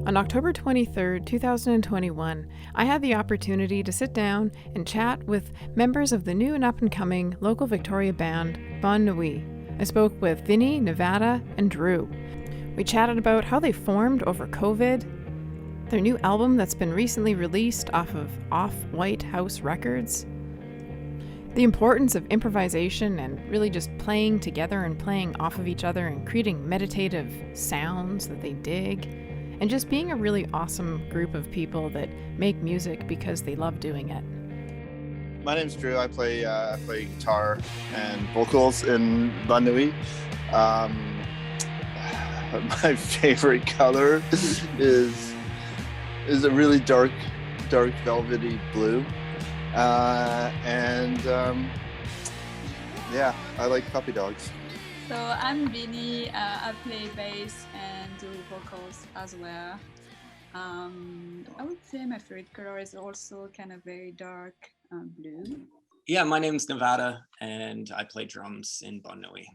On October 23rd, 2021, I had the opportunity to sit down and chat with members of the new and up-and-coming local Victoria band, Bonnuit. I spoke with Viny, Niddah.Nadda, and Drue. We chatted about how they formed over COVID, their new album that's been recently released off of White House Records, the importance of improvisation and really just playing together and playing off of each other and creating meditative sounds that they dig, and just being a really awesome group of people that make music because they love doing it. My name's Drue. I play guitar and vocals in Bonnuit. My favorite color is a really dark velvety blue. Yeah, I like puppy dogs. So I'm Viny. I play bass and do vocals as well. I would say my favorite color is also kind of very dark blue. Yeah, my name's Niddah.Nadda, and I play drums in Bonnuit.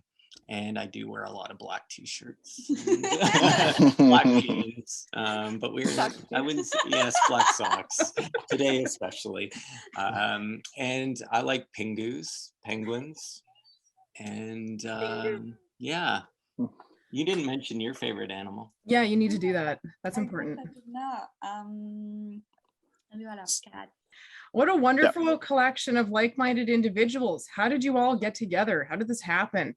And I do wear a lot of black t-shirts, black jeans, but I wouldn't say, yes, black socks, today especially. And I like penguins, and yeah. You didn't mention your favorite animal. Yeah, you need to do that. That's important. Cat. What a wonderful collection of like-minded individuals. How did you all get together? How did this happen?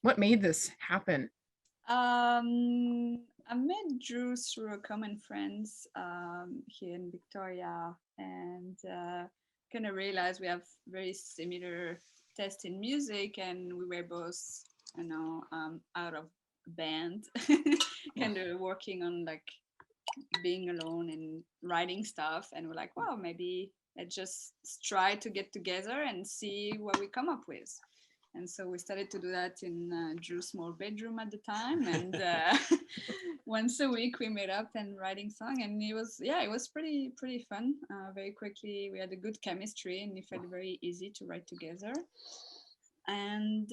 What made this happen? I met Drue through a common friends here in Victoria, and kind of realized we have very similar taste in music, and we were both, out of band, kind of working on like being alone and writing stuff, and we're like, wow, maybe let's just try to get together and see what we come up with. And so we started to do that in Drue's small bedroom at the time, and once a week we met up and writing song, and it was pretty fun. Very quickly we had a good chemistry, and it felt very easy to write together. And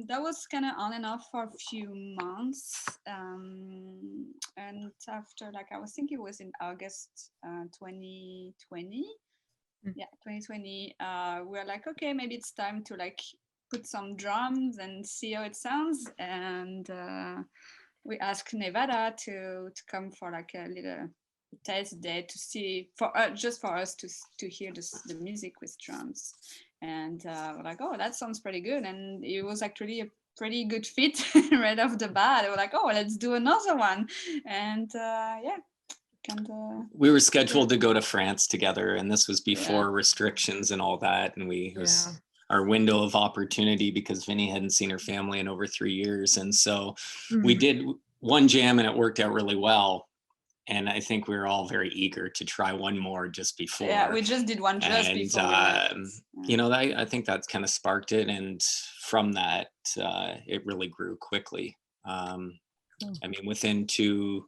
that was kind of on and off for a few months, and after, like, I was thinking it was in August 2020. Yeah, 2020. We're like, okay, maybe it's time to like put some drums and see how it sounds, and we asked Niddah.Nadda to come for like a little test day to see, just for us to hear the music with drums, and we're like, oh, that sounds pretty good, and it was actually a pretty good fit right off the bat. We're like, oh, let's do another one, and we were scheduled to go to France together, and this was before restrictions and all that, and it was our window of opportunity because Viny hadn't seen her family in over 3 years. And so we did one jam and it worked out really well. And I think we were all very eager to try one more just before. Yeah, we just did one just before. I think that's kind of sparked it. And from that, it really grew quickly. I mean, within 2-3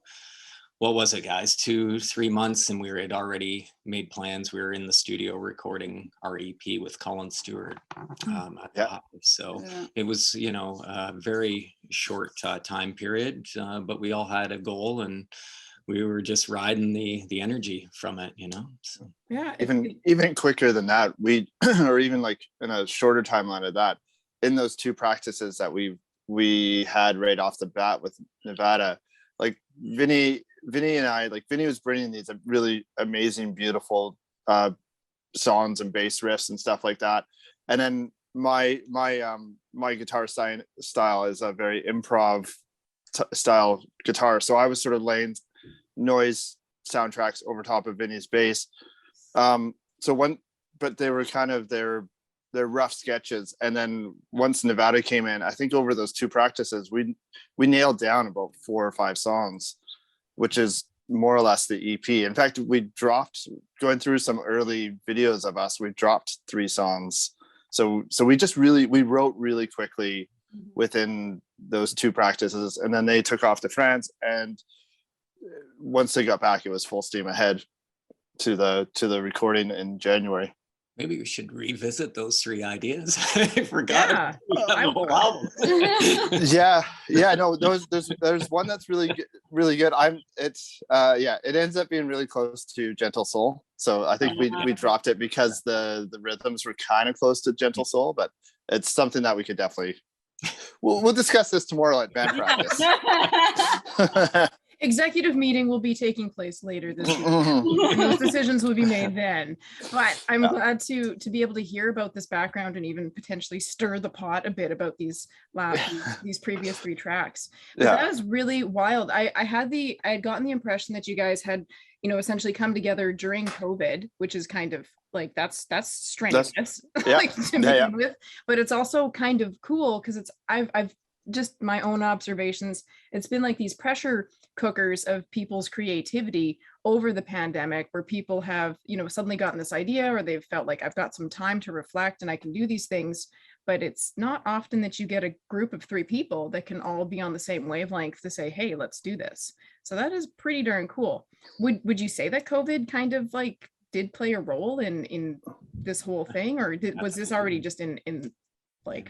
months, and we had already made plans. We were in the studio recording our EP with Colin Stewart at the Hive. So it was, a very short time period, but we all had a goal, and we were just riding the energy from it, So. Yeah. Even quicker than that, or even like in a shorter timeline of that, in those two practices that we had right off the bat with Niddah.Nadda, like Viny and I, like Viny was bringing these really amazing, beautiful songs and bass riffs and stuff like that. And then my guitar style is a very improv style guitar. So I was sort of laying noise soundtracks over top of Viny's bass. But they were kind of their rough sketches. And then once Niddah.Nadda came in, I think over those two practices, we nailed down about 4 or 5 songs, which is more or less the EP. In fact, we dropped, going through some early videos of us, we dropped 3 songs. So we wrote really quickly within those 2 practices, and then they took off to France. And once they got back, it was full steam ahead to the recording in January. Maybe we should revisit those 3 ideas. I forgot. Yeah. We have a whole album. Yeah, no, there's one that's really good. It ends up being really close to Gentle Soul. So I think we dropped it because the rhythms were kind of close to Gentle Soul, but it's something that we could definitely we'll discuss this tomorrow at band practice. Executive meeting will be taking place later this week, and those decisions will be made then. But I'm glad to be able to hear about this background and even potentially stir the pot a bit about these previous 3 tracks. But that was really wild. I had gotten the impression that you guys had, essentially come together during COVID, which is kind of like that's strenuous, like to begin with. But it's also kind of cool because I've just my own observations. It's been like these pressure cookers of people's creativity over the pandemic, where people have, suddenly gotten this idea, or they've felt like I've got some time to reflect and I can do these things. But it's not often that you get a group of 3 people that can all be on the same wavelength to say, hey, let's do this. So that is pretty darn cool. Would you say that COVID kind of like did play a role in this whole thing, or was this already just in well,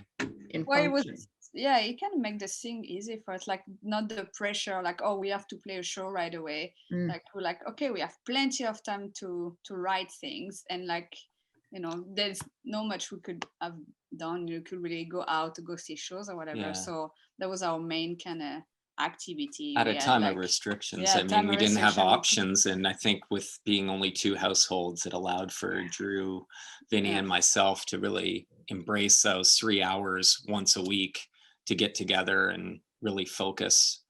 it was, it can make the thing easy for us, like not the pressure, like, oh, we have to play a show right away. Like we're like, okay, we have plenty of time to write things, and like, there's no much we could have done. You could really go out to go see shows or whatever. So that was our main kind of activity at a time of restrictions. I mean, we didn't have options, and I think with being only 2 households, it allowed for Drue, Viny, and myself to really embrace those 3 hours once a week to get together and really focus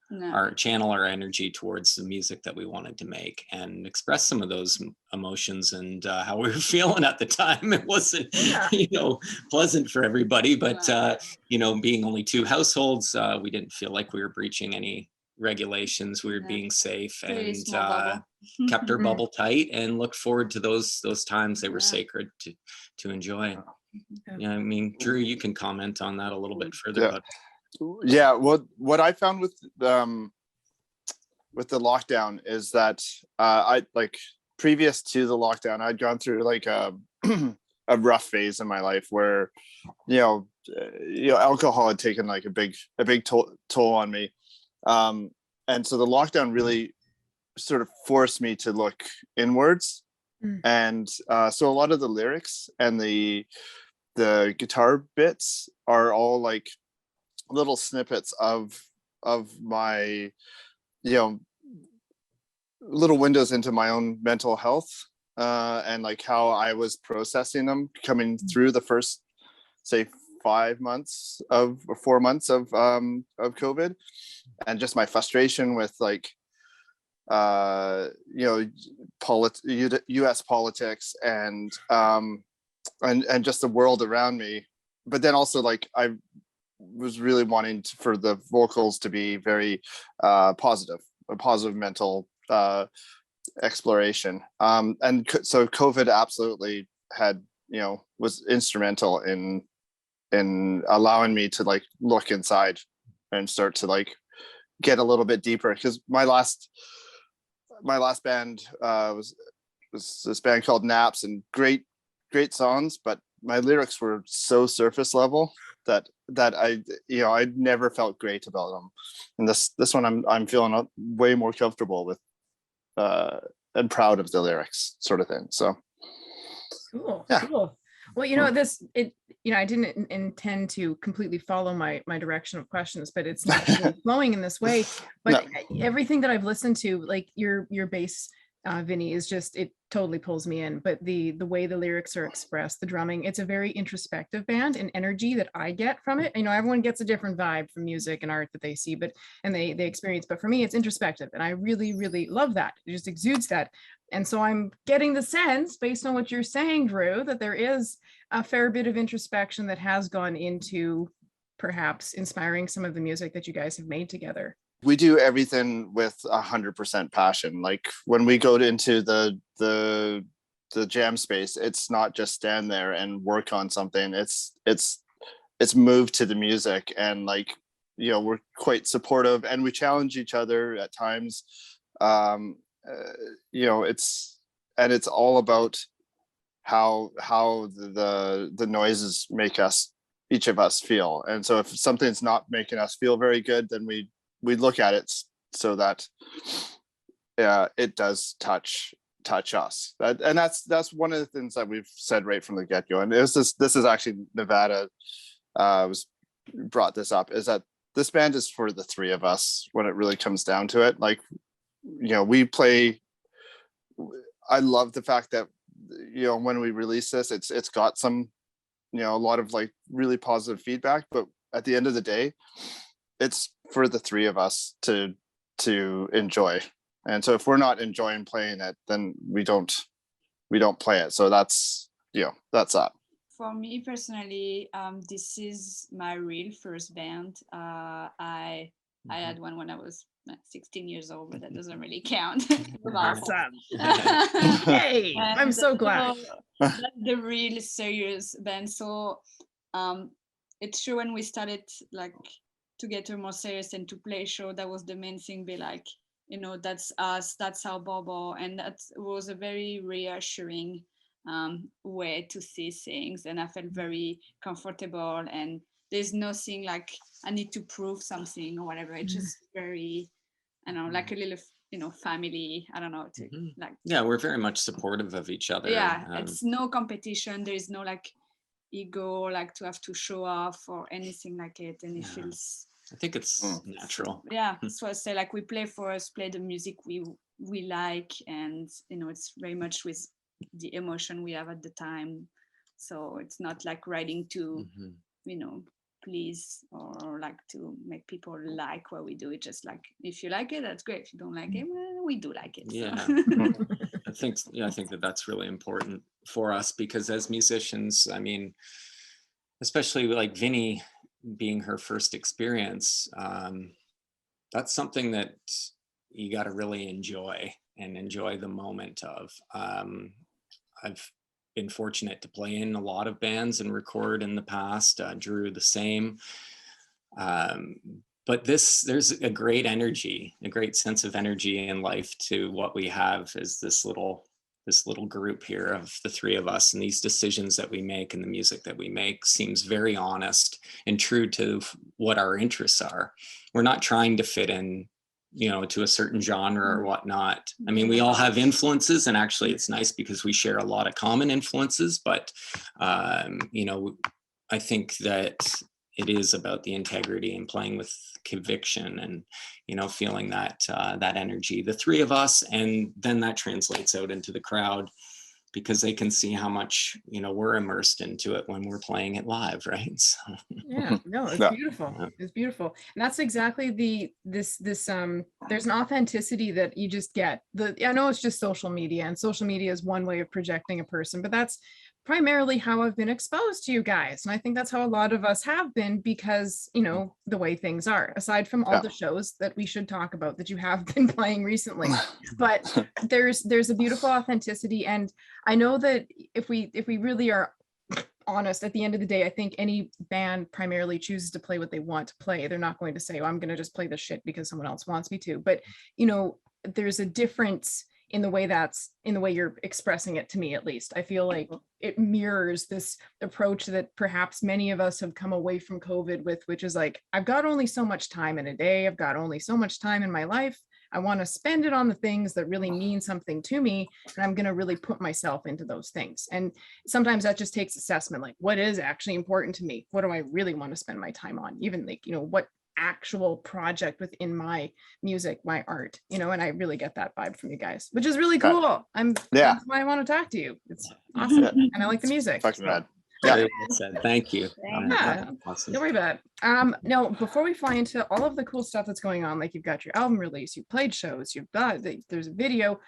channel our energy towards the music that we wanted to make and express some of those emotions and how we were feeling at the time. It wasn't pleasant for everybody, but being only 2 households, we didn't feel like we were breaching any regulations. We were being safe and kept our bubble tight and looked forward to those times. They were sacred to enjoy. Yeah, I mean, Drue, you can comment on that a little bit further. But what I found with the lockdown is that I, like, previous to the lockdown, I'd gone through like a rough phase in my life where alcohol had taken like a big toll on me, and so the lockdown really sort of forced me to look inwards. And so a lot of the lyrics and the guitar bits are all like little snippets of my little windows into my own mental health, and like how I was processing them coming through the first, say, 4 months of COVID, and just my frustration with like US politics and just the world around me. But then also, like, I was really wanting for the vocals to be very a positive mental exploration, and so COVID absolutely had was instrumental in allowing me to like look inside and start to like get a little bit deeper, because my last band was this band called Naps, and great songs, but my lyrics were so surface level that I never felt great about them. And this one I'm feeling way more comfortable with and proud of the lyrics, sort of thing. So cool. Well, I didn't intend to completely follow my direction of questions, but it's not flowing in this way. But everything that I've listened to, like your bass, Viny, is just, it totally pulls me in. But the way the lyrics are expressed, the drumming, it's a very introspective band, and energy that I get from it. Everyone gets a different vibe from music and art that they see, and they experience. But for me, it's introspective, and I really, really love that. It just exudes that. And so I'm getting the sense, based on what you're saying, Drue, that there is a fair bit of introspection that has gone into perhaps inspiring some of the music that you guys have made together. We do everything with 100% passion. Like when we go into the jam space, it's not just stand there and work on something. It's moved to the music, and like, we're quite supportive, and we challenge each other at times. It's all about how the noises make each of us feel. And so if something's not making us feel very good, then we look at it so that it does touch us. And that's one of the things that we've said right from the get-go. And this is actually Niddah was brought this up, is that this band is for the three of us when it really comes down to it. Like, we play, I love the fact that, when we release this, it's got some, a lot of like really positive feedback, but at the end of the day, it's for the three of us to enjoy. And so if we're not enjoying playing it, then we don't play it. So that's that. For me personally, this is my real first band. I had one when I was 16 years old, but that doesn't really count. Awesome. Hey, I'm so glad. That's the real serious band. So it's true, when we started like to get more serious and to play show, that was the main thing, be like, that's us, that's our Bobo. And that was a very reassuring way to see things. And I felt very comfortable, and there's nothing like I need to prove something or whatever. It's just very, I don't know, like a little, family. I don't know, to like. Yeah, we're very much supportive of each other. Yeah, it's no competition. There is no like ego, like to have to show off or anything like it. And it feels. I think it's natural. Yeah, so I say like we play for us, play the music we like, and it's very much with the emotion we have at the time. So it's not like writing to, please or like to make people like what we do. It's just like, if you like it, that's great. If you don't like it, well, we do like it. Yeah. So. I think that's really important for us, because as musicians, I mean, especially like Viny being her first experience, that's something that you got to really enjoy the moment of. I've been fortunate to play in a lot of bands and record in the past, Drue the same. But there's a great energy, a great sense of energy in life to what we have as this little group here of the three of us, and these decisions that we make and the music that we make seems very honest and true to what our interests are. We're not trying to fit in, to a certain genre or whatnot. I mean, we all have influences, and actually it's nice because we share a lot of common influences, but, I think that it is about the integrity and playing with conviction and, feeling that energy, the three of us, and then that translates out into the crowd, because they can see how much, we're immersed into it when we're playing it live, right? So. Yeah, no, it's beautiful. It's beautiful. And that's exactly there's an authenticity that you just get. I know it's just social media, and social media is one way of projecting a person, but that's primarily how I've been exposed to you guys. And I think that's how a lot of us have been, because, the way things are, aside from all the shows that we should talk about that you have been playing recently. But there's a beautiful authenticity. And I know that if we really are honest, at the end of the day, I think any band primarily chooses to play what they want to play. They're not going to say, oh, I'm going to just play this shit because someone else wants me to. But, there's a difference in the way you're expressing it, to me at least. I feel like it mirrors this approach that perhaps many of us have come away from COVID with, which is like, I've got only so much time in a day. I've got only so much time in my life. I want to spend it on the things that really mean something to me. And I'm going to really put myself into those things. And sometimes that just takes assessment, like what is actually important to me? What do I really want to spend my time on? Even like, what actual project within my music, my art, and I really get that vibe from you guys, which is really cool. That's why I want to talk to you. It's awesome. And I like the music. Fucking rad. Yeah. Thank you. Awesome. Don't worry about it. Now, before we fly into all of the cool stuff that's going on, like you've got your album release, you've played shows, there's a video.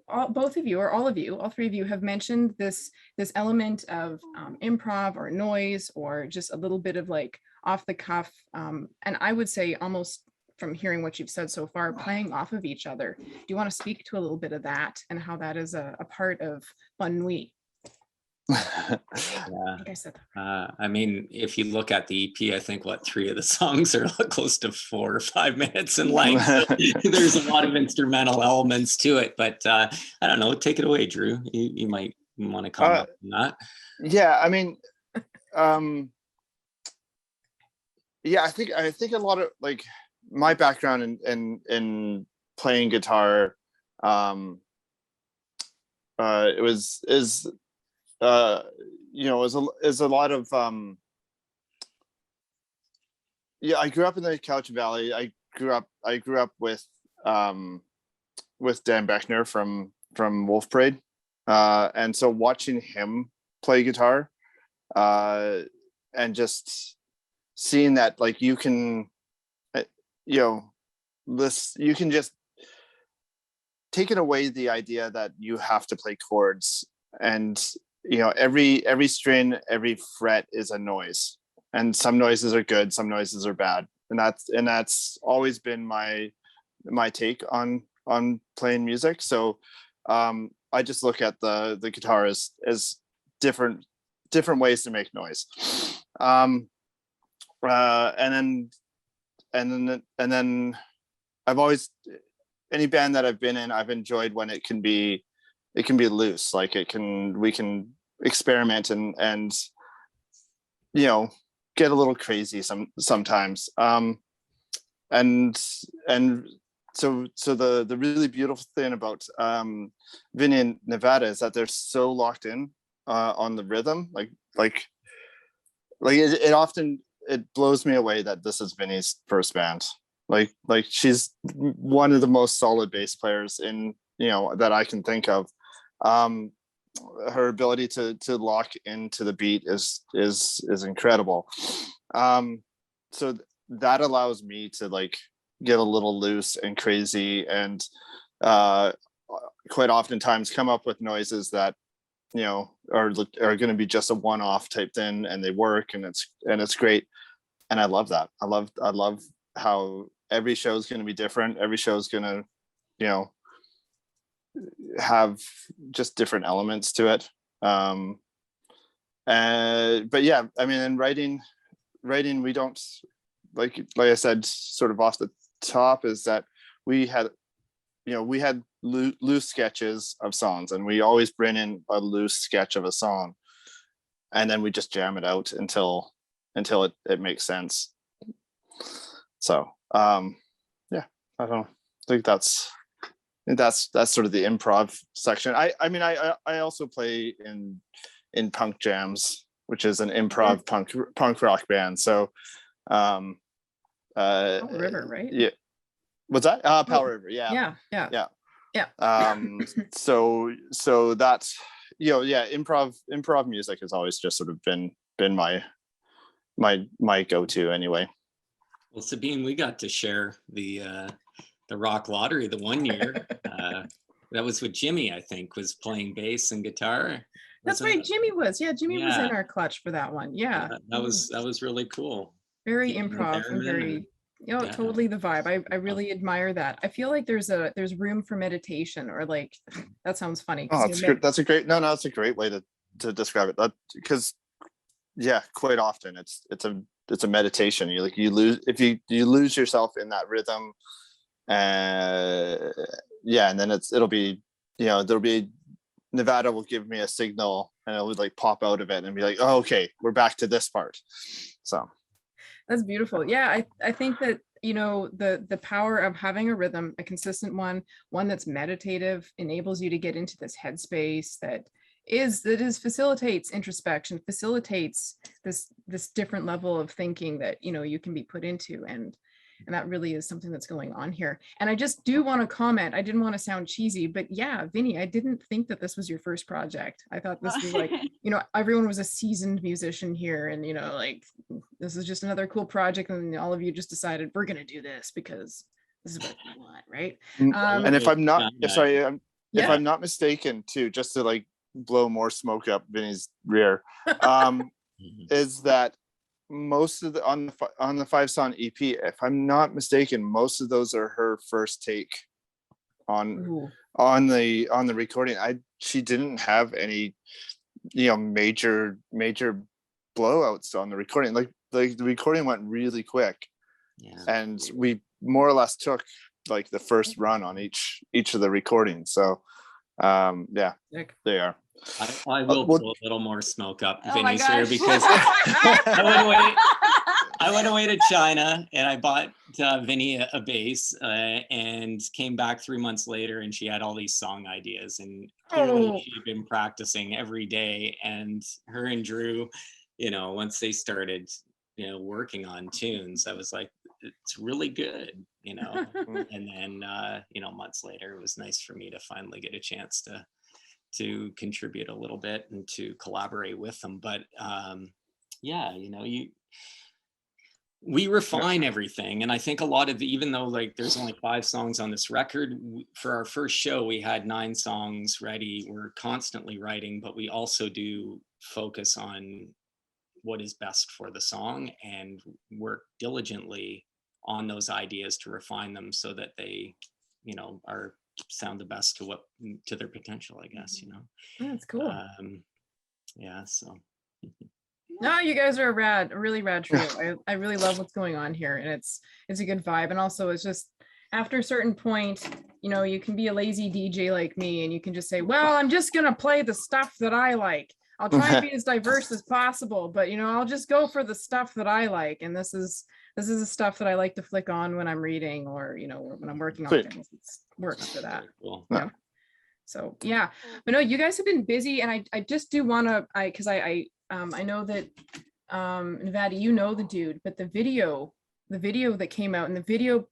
Both of you, or all three of you, have mentioned this element of improv or noise, or just a little bit of like off the cuff, and I would say almost, from hearing what you've said so far, playing off of each other. Do you want to speak to a little bit of that and how that is a part of Bonnuit? Yeah. I think I said that. I mean, if you look at the EP, I think three of the songs are close to 4 or 5 minutes in length. So there's a lot of instrumental elements to it, but I don't know. Take it away, Drue. You might want to comment on that? Yeah, I mean, yeah, I think a lot of like my background in playing guitar, it was is you know, is a lot of yeah, I grew up in the Cowichan Valley. I grew up with Dan Beckner from Wolf Parade, and so watching him play guitar, and just seeing that like you can, you know, you can just taking away the idea that you have to play chords, and you know, every string, every fret is a noise, and some noises are good, some noises are bad, and that's always been my take on playing music. So I just look at the guitar as different ways to make noise. And then I've always, any band that I've been in, I've enjoyed when it can be loose, like we can experiment and you know, get a little crazy sometimes. And so the really beautiful thing about Viny and Nevada is that they're so locked in on the rhythm, like it often, it blows me away that this is Viny's first band. Like she's one of the most solid bass players in, you know, that I can think of. Her ability to lock into the beat is incredible. So that allows me to like get a little loose and crazy, and quite oftentimes come up with noises that, you know, are going to be just a one-off type thing, and they work, and it's great. And I love that. I love how every show is going to be different. Every show is going to, you know, have just different elements to it. But yeah, I mean, in writing, we don't, like I said, sort of off the top, is that we had loose sketches of songs, and we always bring in a loose sketch of a song, and then we just jam it out until it makes sense. So yeah, I don't know. I think that's sort of the improv section. I mean, I also play in Punk Jams, which is an improv punk rock band. So River, right? Yeah. What's that? Powell River. Yeah. So that's, you know, yeah, improv music has always just sort of been my go-to anyway. Well, Sabine, we got to share the Rock Lottery the one year. That was with Jimmy, I think, was playing bass and guitar. That's right. Jimmy was. Yeah, Jimmy was in our clutch for that one. Yeah. That was really cool. Very improv and very, you know, totally the vibe. I really admire that. I feel like there's room for meditation, or like, that sounds funny. Oh, that's good. That's a great way to describe it. That, because yeah, quite often it's a meditation. You lose yourself in that rhythm. Yeah, and then it'll be, you know, there'll be, Nevada will give me a signal, and it'll like pop out of it and be like, oh, okay, we're back to this part. So that's beautiful. Yeah, I think that, you know, the power of having a rhythm, a consistent one that's meditative, enables you to get into this headspace that facilitates introspection, facilitates this different level of thinking that, you know, you can be put into, and that really is something that's going on here. And I just do want to comment, I didn't want to sound cheesy, but yeah, Viny, I didn't think that this was your first project. I thought this was like, you know, everyone was a seasoned musician here, and, you know, like, this is just another cool project, and all of you just decided we're going to do this because this is what we want, right? And if I'm not mistaken too, just to like blow more smoke up Viny's rear, is that most of the on the 5-song EP, if I'm not mistaken, most of those are her first take on the recording. She didn't have any, you know, major blowouts on the recording. Like the recording went really quick, and we more or less took like the first run on each of the recordings. So yeah, they are. I will well- pull a little more smoke up Oh my Vinny's here gosh. because I went away to China and I bought Viny a bass and came back 3 months later, and she had all these song ideas, and clearly she'd been practicing every day. And her and Drue, you know, once they started, you know, working on tunes, I was like, it's really good, you know. And then you know, months later, it was nice for me to finally get a chance to contribute a little bit and to collaborate with them. But yeah, you know, we refine everything. And I think a lot of even though like there's only 5 songs on this record, for our first show, we had 9 songs ready. We're constantly writing, but we also do focus on what is best for the song and work diligently on those ideas to refine them so that they, you know, sound the best to their potential, I guess, you know. That's cool. Yeah, so. No, you guys are a really rad trio. I really love what's going on here, and it's a good vibe. And also, it's just after a certain point, you know, you can be a lazy DJ like me, and you can just say, "Well, I'm just gonna play the stuff that I like. I'll try and be as diverse as possible, but you know, I'll just go for the stuff that I like." And this is the stuff that I like to flick on when I'm reading, or you know, when I'm working on things. It works for that. Cool. Yeah. So yeah, but no, you guys have been busy, and I just do want to, because I know that Niddah, you know the dude, but the video that came out, and the video,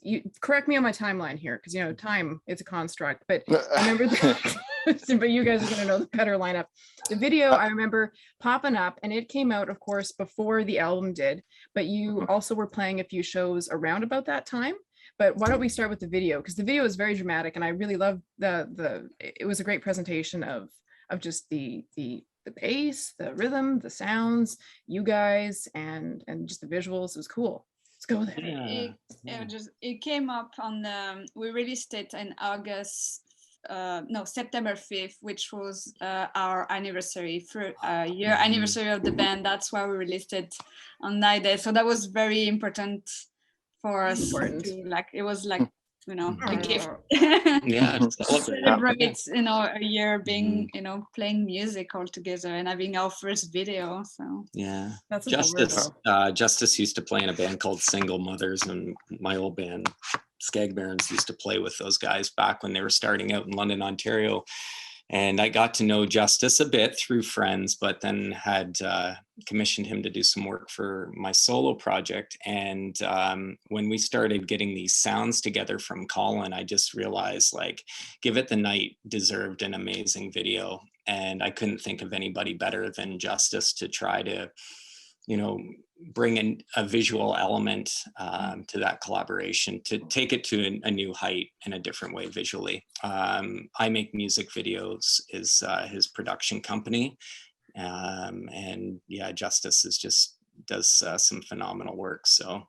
you correct me on my timeline here, because you know time it's a construct, but I remember but you guys are going to know the better lineup. The video I remember popping up, and it came out, of course, before the album did, but you also were playing a few shows around about that time. But why don't we start with the video, because the video is very dramatic, and I really love it was a great presentation of just the bass, the rhythm, the sounds, you guys, and just the visuals. It was cool. Let's go there. It came up on we released it in September 5th, which was our anniversary for year anniversary of the band. That's why we released it on that day. So that was very important for us. It was like, you know, a gift. Yeah, celebrate, you know, a year being, you know, playing music all together and having our first video. So yeah, that's Justis used to play in a band called Single Mothers, and my old band Skag Barons used to play with those guys back when they were starting out in London, Ontario. And I got to know Justis a bit through friends, but then had commissioned him to do some work for my solo project. And when we started getting these sounds together from Colin, I just realized like Give It the Night deserved an amazing video. And I couldn't think of anybody better than Justis to try to, you know, bring in a visual element to that collaboration, to take it to a new height in a different way visually. I Make Music Videos is his production company. And yeah, Justis does some phenomenal work. So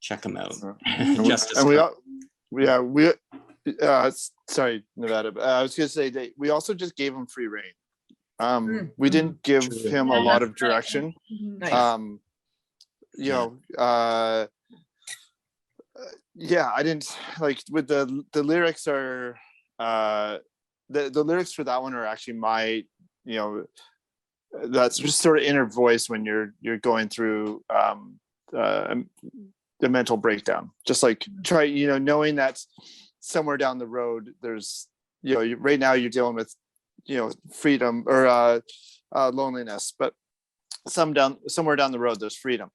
check him out. Justis. Sorry, Niddah, but I was going to say we also just gave him free reign. We didn't give him a lot of direction. Nice. You know, I didn't like with the lyrics are the lyrics for that one are actually my, you know, that's just sort of inner voice when you're going through the mental breakdown. Just like try, you know, knowing that somewhere down the road there's, you know, right now you're dealing with, you know, freedom or loneliness, but somewhere down the road there's freedom.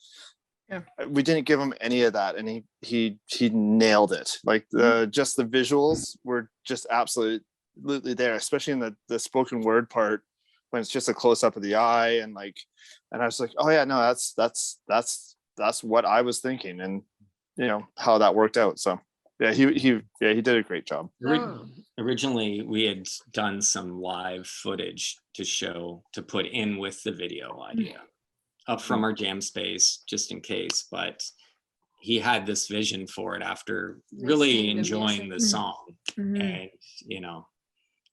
Yeah. We didn't give him any of that, and he nailed it. Like just the visuals were just absolutely there, especially in the spoken word part when it's just a close up of the eye, and I was like, oh yeah, no, that's what I was thinking, and you know how that worked out. So yeah, he did a great job. Originally, we had done some live footage to put in with the video idea up from our jam space, just in case. But he had this vision for it after really enjoying the song. And, you know,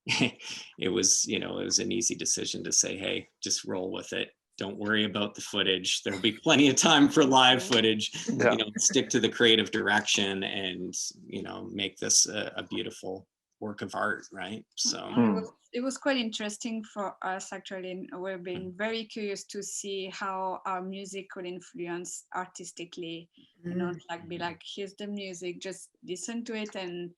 it was an easy decision to say, hey, just roll with it. Don't worry about the footage. There'll be plenty of time for live footage. You know, stick to the creative direction and, you know, make this a beautiful work of art, right? So It was quite interesting for us actually. We've been very curious to see how our music could influence artistically. You know, like be like, here's the music, just listen to it, and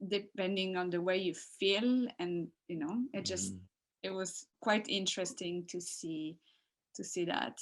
depending on the way you feel, and you know, it was quite interesting to see that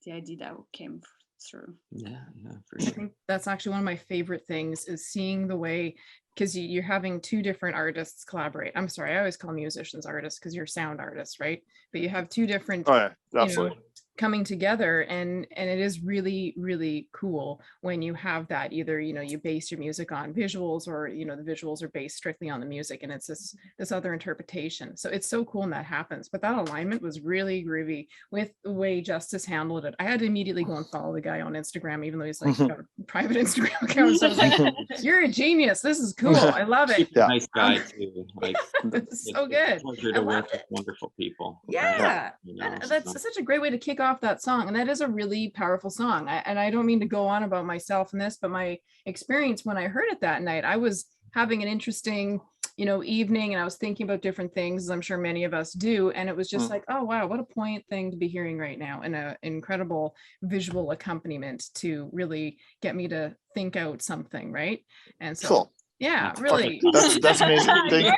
the idea that came through. Yeah, for I sure. think that's actually one of my favorite things is seeing the way, because you're having two different artists collaborate. I'm sorry, I always call musicians artists because you're sound artists, right? But you have two different, absolutely. coming together, and it is really, really cool when you have that. Either, you base your music on visuals, or the visuals are based strictly on the music, and it's this other interpretation. So it's so cool when that happens. But that alignment was really groovy with the way Justis handled it. I had to immediately go and follow the guy on Instagram, even though he's like got a private Instagram account. So I was like, you're a genius, this is cool, I love it. Yeah. Nice guy too. Like it's so good. It's a pleasure to work with wonderful people. Yeah, right? and that's such a great way to kick off that song, and that is a really powerful song. And I don't mean to go on about myself in this, but my experience when I heard it that night, I was having an interesting evening, and I was thinking about different things, as I'm sure many of us do, and it was just like, oh wow, what a poignant thing to be hearing right now, and an incredible visual accompaniment to really get me to think out something, right? And so Cool. yeah, really. That's amazing.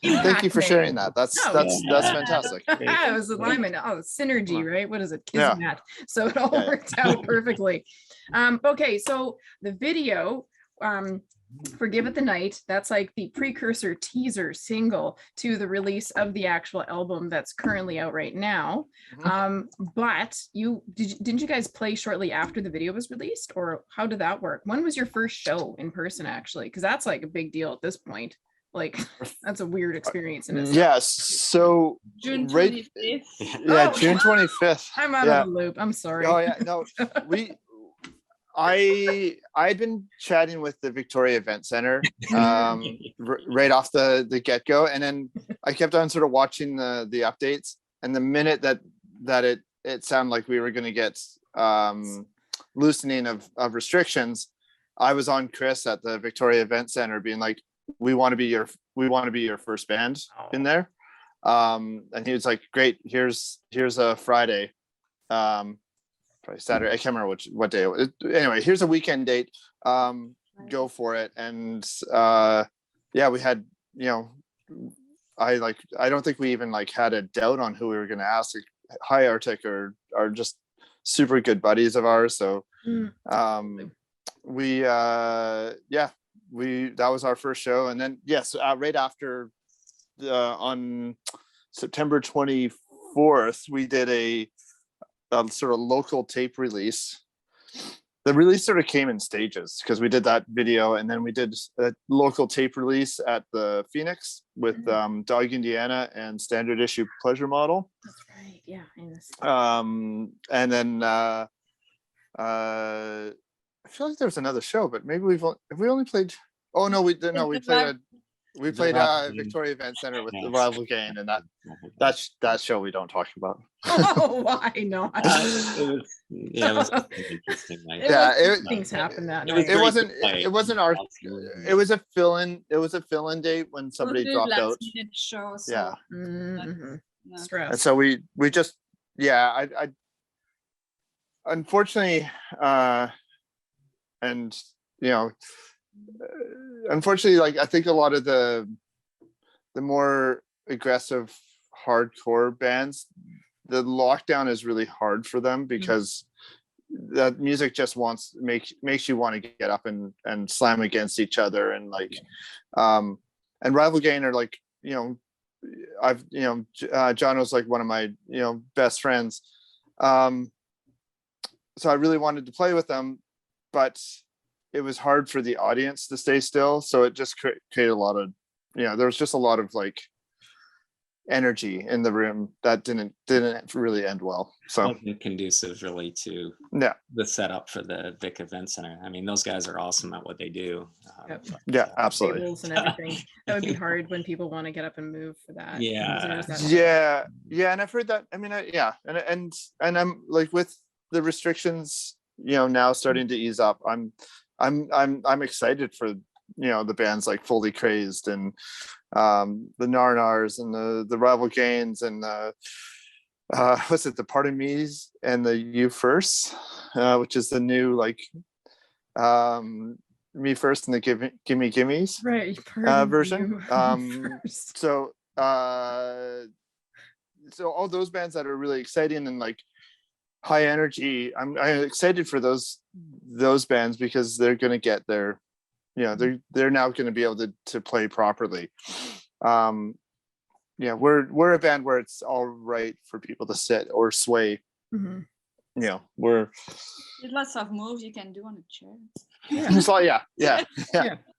Thank you for sharing that. That's fantastic. It was alignment. Oh, synergy, right? What is it? Kismet. So it all worked out perfectly. Okay, so the video, Forgive It the Night, that's like the precursor teaser single to the release of the actual album that's currently out right now. But didn't you guys play shortly after the video was released, or how did that work? When was your first show in person, actually? Because that's like a big deal at this point. Like, that's a weird experience in itself. Yeah, so June 25th. June 25th. I'm out of the loop, I'm sorry. Oh yeah, no, I'd been chatting with the Victoria Event Center right off the get-go, and then I kept on sort of watching the updates, and the minute that it sounded like we were going to get loosening of restrictions, I was on Chris at the Victoria Event Center being like, we want to be your first band in there, and he was like, great, here's a Friday, probably Saturday, I can't remember what day it was. Anyway, here's a weekend date, go for it. And we had, I don't think we even had a doubt on who we were going to ask. High Arctic are just super good buddies of ours, so that was our first show. And then right after on September 24th, we did a sort of local tape release. The release sort of came in stages, because we did that video, and then we did a local tape release at the Phoenix with Dog Indiana and Standard Issue Pleasure Model. That's right, yeah. And then I feel like there was another show, but maybe we only played. Oh no, we played Victoria Event Center with the Rival Gang, and that show we don't talk about. Oh, why not? It was interesting night. Things happened that It night. was a fill-in date when somebody dropped out. Show, so Yeah. Stress. And so we just I unfortunately unfortunately, I think a lot of the more aggressive hardcore bands, the lockdown is really hard for them, because that music just makes you want to get up and slam against each other, and and Rival Gang are John was one of my best friends, so I really wanted to play with them, but it was hard for the audience to stay still, so it just created a lot of there was just a lot of energy in the room that didn't really end well. So wasn't conducive really to the setup for the Vic Event Center. I mean, those guys are awesome at what they do. Absolutely. Tables and everything. That would be hard when people want to get up and move for that. And I've heard that. I mean, and I'm with the restrictions now starting to ease up, I'm excited for the bands like Fully Crazed and the Narnars and the Rival Gains and what's it, the Pardon Me's and the You First, which is the new like Me First and the Gimme Gimmes Right. version. So all those bands that are really exciting and like high energy, I'm excited for those bands because they're going to get their, they're now going to be able to play properly. We're a band where it's all right for people to sit or sway. We're There's lots of moves you can do on a chair. so yeah,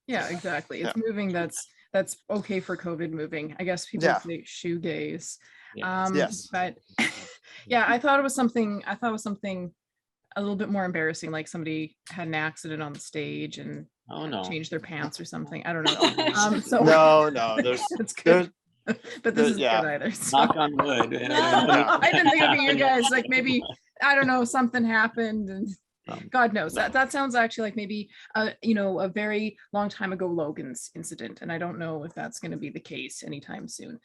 exactly. It's moving that's okay for COVID moving. I guess people say shoegaze. Yes. But yeah, I thought it was something a little bit more embarrassing, like somebody had an accident on the stage and changed their pants or something. I don't know. No, that's good. But this is good either. So. Knock on wood. I didn't think it'd be you guys. Like maybe, I don't know, something happened and God knows. That sounds actually like maybe a very long time ago Logan's incident, and I don't know if that's going to be the case anytime soon.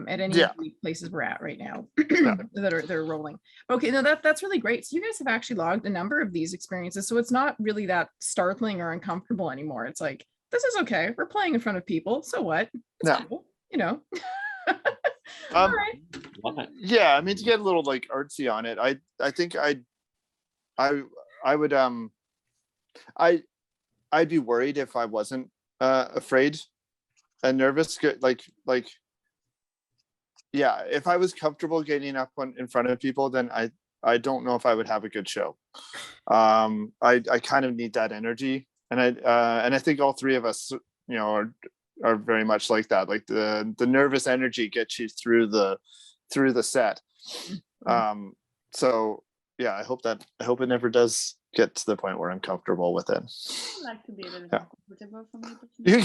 At any of the places we're at right now that are rolling. Okay, no, that's really great. So you guys have actually logged a number of these experiences, so it's not really that startling or uncomfortable anymore. It's like, this is okay. We're playing in front of people, so what? It's cool, All right. Yeah, I mean, to get a little like artsy on it, I think I would I'd be worried if I wasn't afraid and nervous, if I was comfortable getting up in front of people, then I don't know if I would have a good show. I kind of need that energy, and I think all three of us are very much like that. Like the nervous energy gets you through the set. So yeah, I hope it never does get to the point where I'm comfortable with it. I like to be a little more comfortable for me.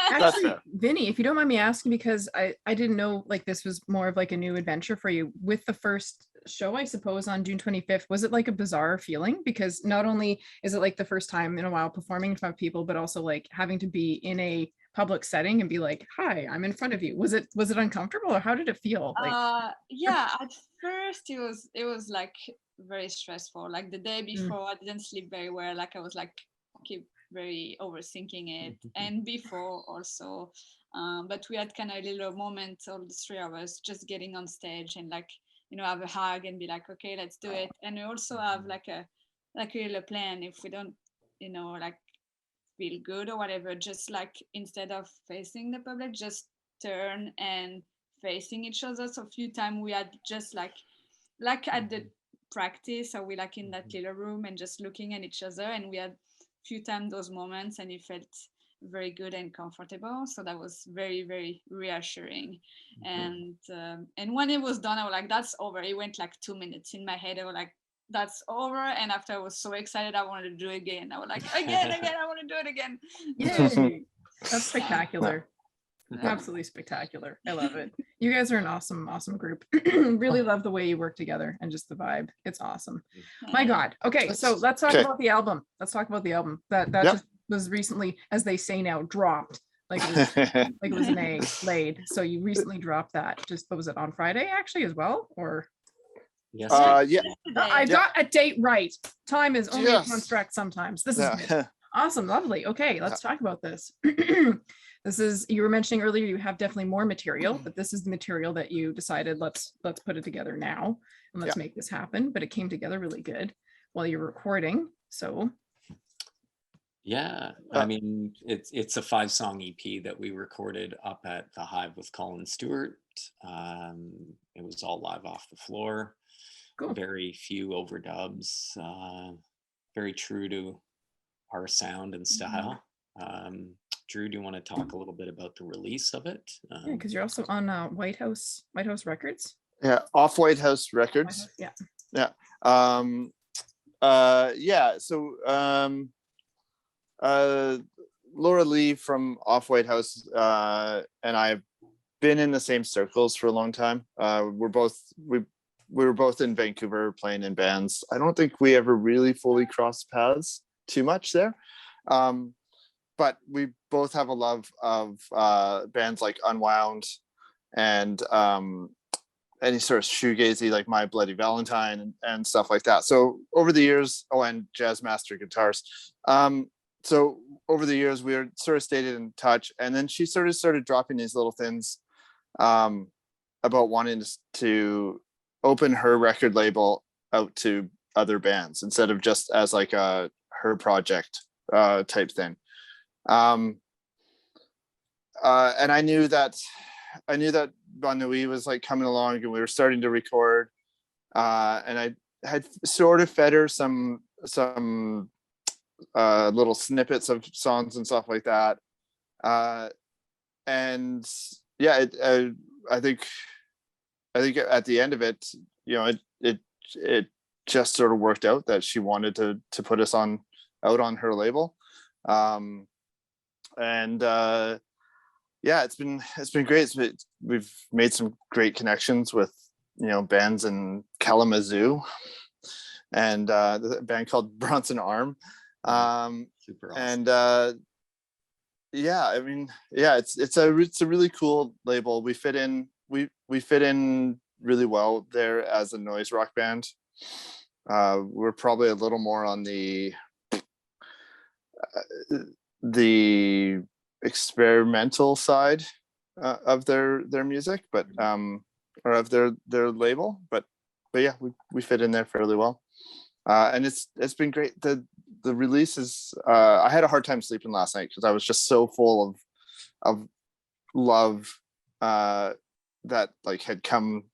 That's actually, Viny, if you don't mind me asking, because I didn't know like this was more of like a new adventure for you with the first show, I suppose, on June 25th. Was it like a bizarre feeling? Because not only is it like the first time in a while performing in front of people, but also like having to be in a public setting and be like, hi, I'm in front of you. Was it uncomfortable, or how did it feel? Like at first it was like very stressful. Like the day before I didn't sleep very well. Like I was like keep very overthinking it, and before also but we had kind of a little moment, all the three of us, just getting on stage and like have a hug and be like, okay, let's do it. And we also have like a little plan. If we don't like feel good or whatever, just like instead of facing the public, just turn and facing each other. So a few times we had just like at the practice, or we like in that little room and just looking at each other, and we had a few times those moments, and it felt very good and comfortable. So that was very, very reassuring. And when it was done, I was like, that's over. It went like 2 minutes in my head. I was like, that's over. And after, I was so excited, I wanted to do it again. I was like, again, I want to do it again. Yay. That's spectacular. Absolutely spectacular. I love it. You guys are an awesome group. Really love the way you work together and just the vibe. It's awesome. My God. Okay, so let's talk about the album. That just was recently, as they say now, dropped. Like it was an egg laid. So you recently dropped that. Just, what was it, on Friday actually as well? Or yes. I got a date right. Time is only a construct sometimes. This is good. Awesome, lovely. Okay, let's talk about this. This is, you were mentioning earlier, you have definitely more material, but this is the material that you decided, let's put it together now and let's make this happen. But it came together really good while you're recording. So yeah, I mean, it's a 5-song EP that we recorded up at the Hive with Colin Stewart. It was all live off the floor. Cool. Very few overdubs, very true to our sound and style. Drue, do you want to talk a little bit about the release of it? Yeah, because you're also on White House Records. Yeah, off White House Records. Yeah. So Laura Lee from Off White House and I have been in the same circles for a long time. We were both in Vancouver playing in bands. I don't think we ever really fully crossed paths too much there. but we both have a love of bands like Unwound and any sort of shoegazy, like My Bloody Valentine and stuff like that. So over the years, and Jazz Master Guitars. So over the years, we were sort of stayed in touch, and then she sort of started dropping these little things about wanting to open her record label out to other bands instead of just as like a her project type thing. And I knew that Bonnuit was like coming along, and we were starting to record, and I had sort of fed her some little snippets of songs and stuff like that, and yeah, I think at the end of it, it just sort of worked out that she wanted to put us out on her label, and yeah, it's been great. We've made some great connections with bands in Kalamazoo and the band called Bronson Arm. Super awesome. And yeah, I mean, yeah, it's a really cool label. We fit in really well there as a noise rock band. We're probably a little more on the experimental side of their music, but or of their label, but yeah, we fit in there fairly well, and it's been great. The release is I had a hard time sleeping last night because I was just so full of love that like had come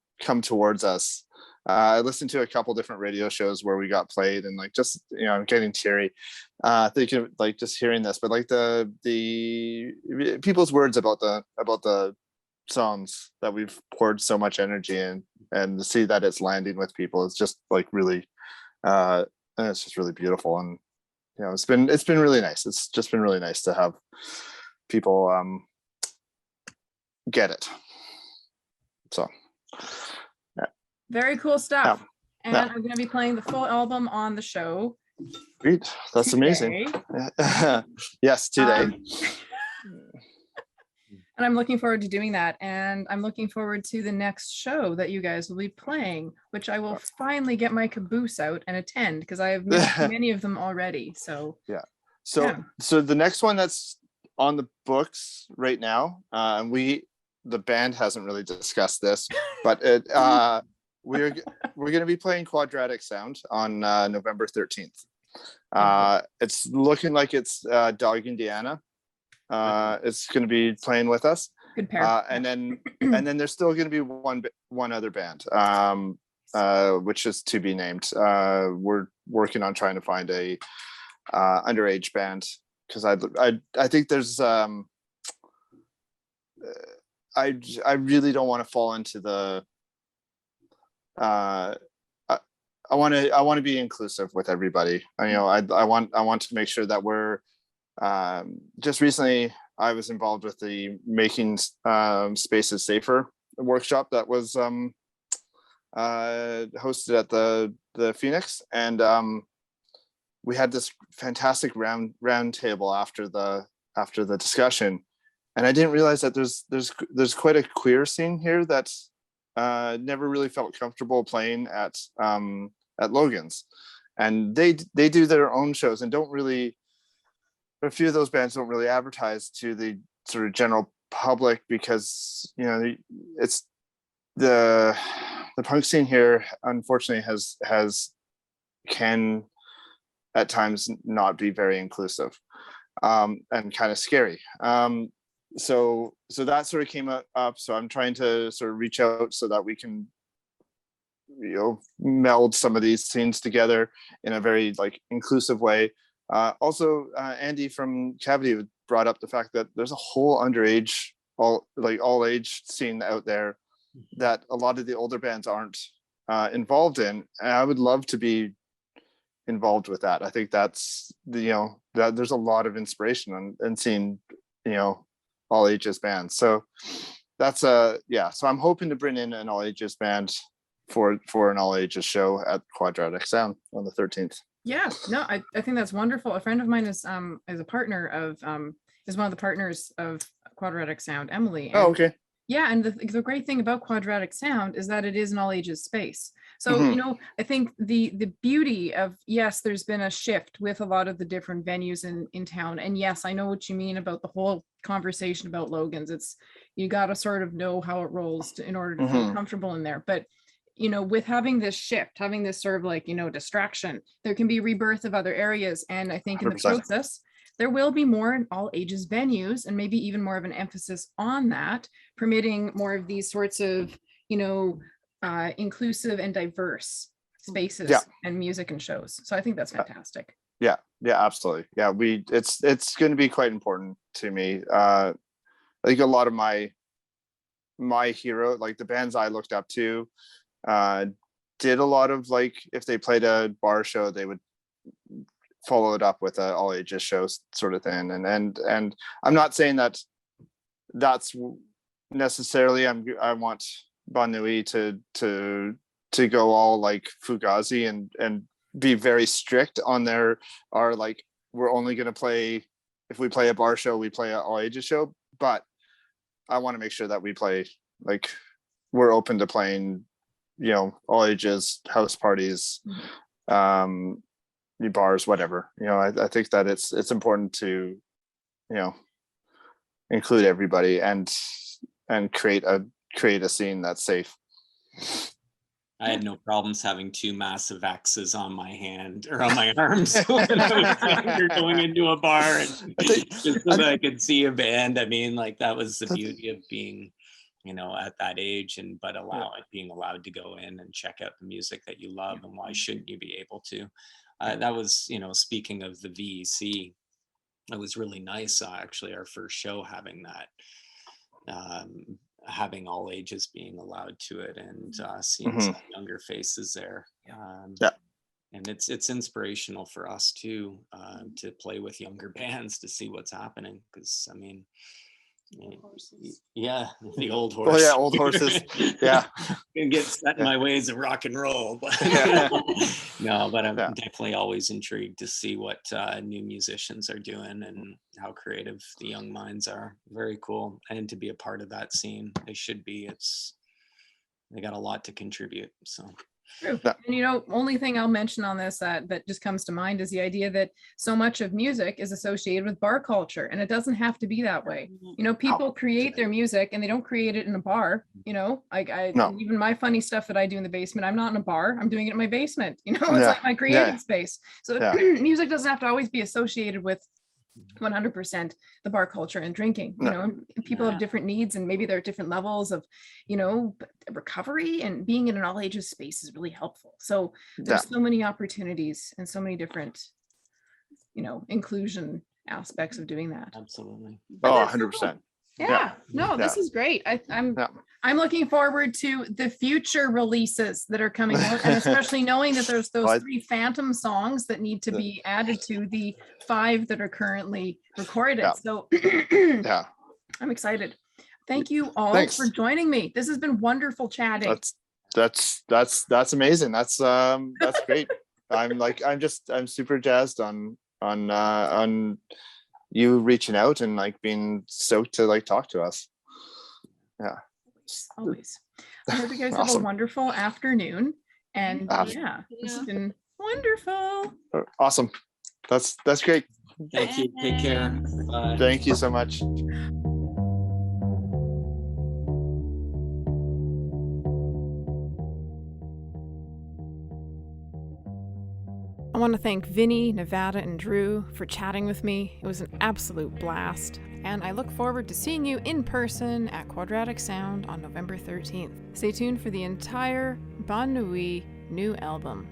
towards us. I listened to a couple different radio shows where we got played, and like just I'm getting teary thinking of, like, just hearing this, but like the people's words about the songs that we've poured so much energy in, and to see that it's landing with people is just like really and it's just really beautiful. And it's been really nice. It's just been really nice to have people get it. So very cool stuff. Yeah. And I'm going to be playing the full album on the show. Great. That's today. Amazing. Yes, today. And I'm looking forward to doing that. And I'm looking forward to the next show that you guys will be playing, which I will finally get my caboose out and attend, because I have missed many of them already. So yeah. So the next one that's on the books right now, and the band hasn't really discussed this, but we're going to be playing Quadratic Sound on November 13th. It's looking like it's Dog Indiana. It's going to be playing with us. Good pair. And then there's still going to be one other band, which is to be named. We're working on trying to find a underage band, because I think there's I really don't want to fall into the I want to be inclusive with everybody. I want to make sure that we're just recently I was involved with the Making Spaces Safer workshop that was hosted at the Phoenix, and we had this fantastic round table after the discussion, and I didn't realize that there's quite a queer scene here that's never really felt comfortable playing at Logan's, and they do their own shows and don't really. A few of those bands don't really advertise to the sort of general public, because it's the punk scene here unfortunately can at times not be very inclusive, and kind of scary. So that sort of came up. So I'm trying to sort of reach out so that we can meld some of these scenes together in a very like inclusive way. Also, Andy from Cavity brought up the fact that there's a whole underage, all age scene out there that a lot of the older bands aren't involved in, and I would love to be involved with that. I think that's that there's a lot of inspiration in seeing all ages bands. So that's so I'm hoping to bring in an all ages band for an all ages show at Quadratic Sound on the 13th. Yeah, no, I think that's wonderful. A friend of mine is a partner of is one of the partners of Quadratic Sound, Emily. Oh, And okay. yeah, and the great thing about Quadratic Sound is that it is an all ages space. So, Mhm. I think the beauty of, yes, there's been a shift with a lot of the different venues in town. And yes, I know what you mean about the whole conversation about Logan's. It's, you got to sort of know how it rolls in order to feel Mhm. comfortable in there. But with having this shift, having this sort of like, distraction, there can be rebirth of other areas. And I think in the 100%. process, there will be more all ages venues, and maybe even more of an emphasis on that, permitting more of these sorts of, inclusive and diverse spaces Yeah. and music and shows. So I think that's fantastic. Yeah, absolutely. Yeah, it's going to be quite important to me. I think a lot of my hero, like the bands I looked up to, did a lot of, like, if they played a bar show, they would follow it up with a all ages show sort of thing. And I'm not saying that that's necessarily, I want Bonnuit to go all like Fugazi and be very strict on our like, we're only going to play, if we play a bar show, we play an all ages show. But I want to make sure that we play, like, we're open to playing, all ages, house parties, bars, whatever. I think that it's important to, include everybody and create a scene that's safe. I had no problems having two massive X's on my hand or on my arms when I was younger, going into a bar and just so that I could see a band. I mean, like, that was the beauty of being, at that age, but being allowed to go in and check out the music that you love. And why shouldn't you be able to? That was, speaking of the VEC, it was really nice, actually, our first show having that. Having all ages being allowed to it, and seeing some younger faces there. And it's inspirational for us too, to play with younger bands, to see what's happening, because I mean, yeah, the old horse. Oh yeah, old horses. Yeah, can get set in my ways of rock and roll. But no, but I'm definitely always intrigued to see what new musicians are doing and how creative the young minds are. Very cool, and to be a part of that scene. They should be. They got a lot to contribute. So. True. And only thing I'll mention on this that just comes to mind is the idea that so much of music is associated with bar culture, and it doesn't have to be that way. People create their music and they don't create it in a bar. Even my funny stuff that I do in the basement, I'm not in a bar, I'm doing it in my basement. It's like my creative space. So music doesn't have to always be associated with 100% the bar culture and drinking. People have different needs, and maybe there are different levels of recovery, and being in an all ages space is really helpful. So there's so many opportunities and so many different inclusion aspects of doing that. Absolutely. Oh, 100%. This is great. I'm looking forward to the future releases that are coming out, and especially knowing that there's those 3 phantom songs that need to be added to the 5 that are currently recorded. So I'm excited. Thank you all for joining me. This has been wonderful chatting. That's amazing. That's great. I'm super jazzed on you reaching out and like being stoked to like talk to us. Always. I hope you guys have a wonderful afternoon, and this has been wonderful. Awesome. That's great. Thank you. Take care. Bye. Thank you so much. I want to thank Viny, Nevada, and Drue for chatting with me. It was an absolute blast, and I look forward to seeing you in person at Quadratic Sound on November 13th. Stay tuned for the entire Bonnuit new album.